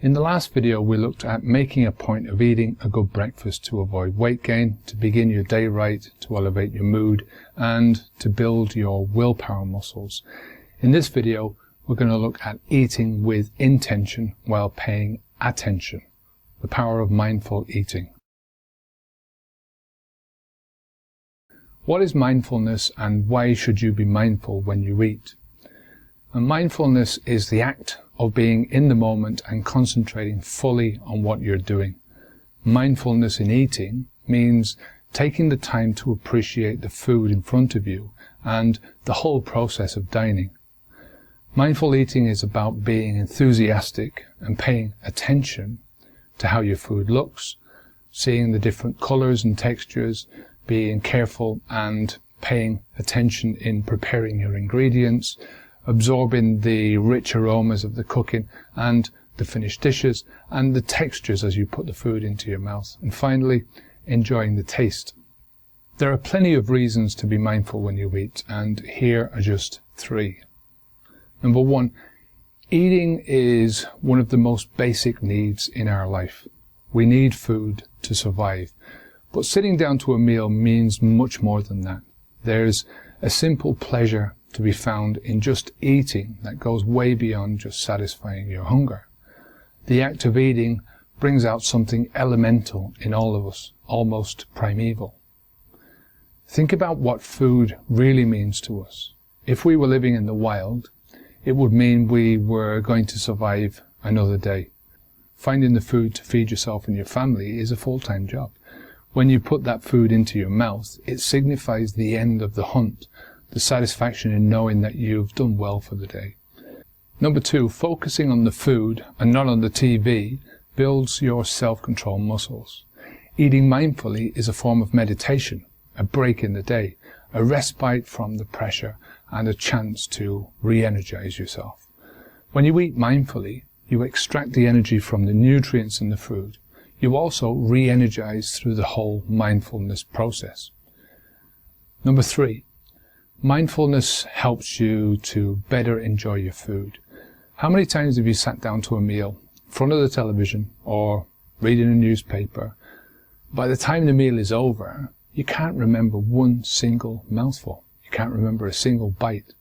In the last video, we looked at making a point of eating a good breakfast to avoid weight gain, to begin your day right, to elevate your mood, and to build your willpower muscles. In this video, we're going to look at eating with intention while paying attention. The power of mindful eating. What is mindfulness, and why should you be mindful when you eat? And mindfulness is the act of being in the moment and concentrating fully on what you're doing. Mindfulness in eating means taking the time to appreciate the food in front of you and the whole process of dining. Mindful eating is about being enthusiastic and paying attention to how your food looks, seeing the different colors and textures, being careful and paying attention in preparing your ingredients, absorbing the rich aromas of the cooking and the finished dishes and the textures as you put the food into your mouth, and finally enjoying the taste. There are plenty of reasons to be mindful when you eat, and here are just 3. Number 1, eating is one of the most basic needs in our life. We need food to survive, but sitting down to a meal means much more than that. There's a simple pleasure to be found in just eating that goes way beyond just satisfying your hunger. The act of eating brings out something elemental in all of us, almost primeval. Think about what food really means to us. If we were living in the wild, it would mean we were going to survive another day. Finding the food to feed yourself and your family is a full-time job. When you put that food into your mouth, it signifies the end of the hunt, the satisfaction in knowing that you've done well for the day. Number 2, focusing on the food and not on the TV builds your self-control muscles. Eating mindfully is a form of meditation, a break in the day, a respite from the pressure, and a chance to re-energize yourself. When you eat mindfully, you extract the energy from the nutrients in the food. You also re-energize through the whole mindfulness process. Number 3, mindfulness helps you to better enjoy your food. How many times have you sat down to a meal in front of the television or reading a newspaper? By the time the meal is over, you can't remember one single mouthful. You can't remember a single bite.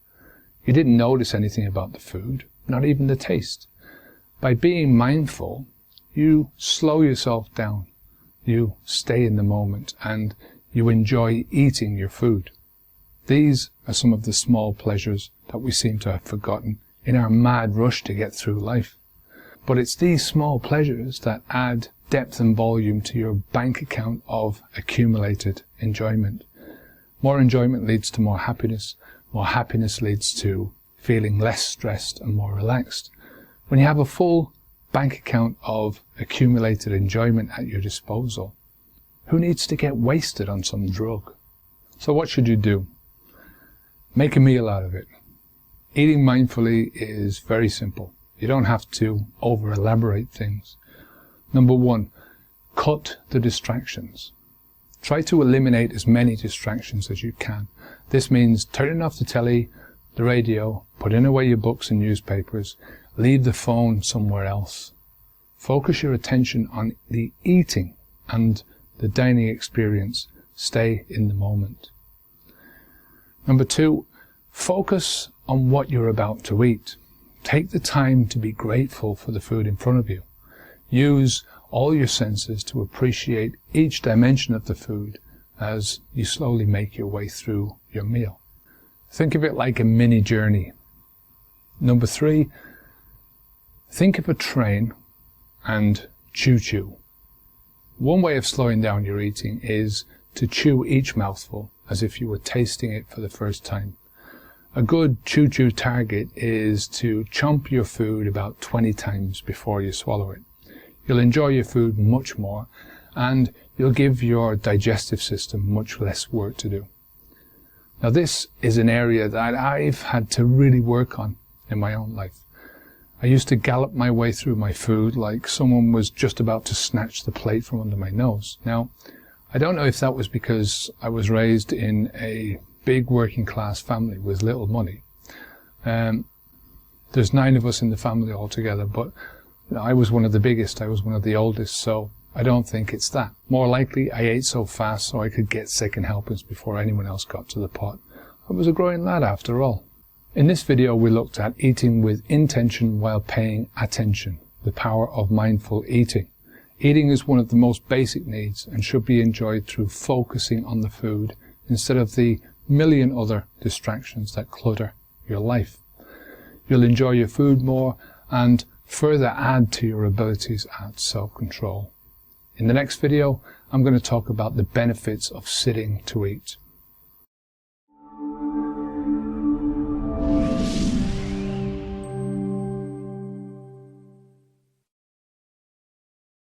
You didn't notice anything about the food, not even the taste. By being mindful, you slow yourself down. You stay in the moment and you enjoy eating your food. These are some of the small pleasures that we seem to have forgotten in our mad rush to get through life. But it's these small pleasures that add depth and volume to your bank account of accumulated enjoyment. More enjoyment leads to more happiness leads to feeling less stressed and more relaxed. When you have a full bank account of accumulated enjoyment at your disposal, who needs to get wasted on some drug? So what should you do? Make a meal out of it. Eating mindfully is very simple. You don't have to over-elaborate things. Number 1, cut the distractions. Try to eliminate as many distractions as you can. This means turning off the telly, the radio, putting away your books and newspapers, leave the phone somewhere else. Focus your attention on the eating and the dining experience. Stay in the moment. Number 2, focus on what you're about to eat. Take the time to be grateful for the food in front of you. Use all your senses to appreciate each dimension of the food as you slowly make your way through your meal. Think of it like a mini journey. Number 3, think of a train and choo-choo. One way of slowing down your eating is to chew each mouthful as if you were tasting it for the first time. A good choo-choo target is to chomp your food about 20 times before you swallow it. You'll enjoy your food much more, and you'll give your digestive system much less work to do. Now, this is an area that I've had to really work on in my own life. I used to gallop my way through my food like someone was just about to snatch the plate from under my nose. Now, I don't know if that was because I was raised in a big working class family with little money. There's 9 of us in the family altogether, but I was one of the biggest, I was one of the oldest, so I don't think it's that. More likely, I ate so fast so I could get second helpings before anyone else got to the pot. I was a growing lad after all. In this video, we looked at eating with intention while paying attention, the power of mindful eating. Eating is one of the most basic needs and should be enjoyed through focusing on the food instead of the million other distractions that clutter your life. You'll enjoy your food more and further add to your abilities at self-control. In the next video, I'm going to talk about the benefits of sitting to eat.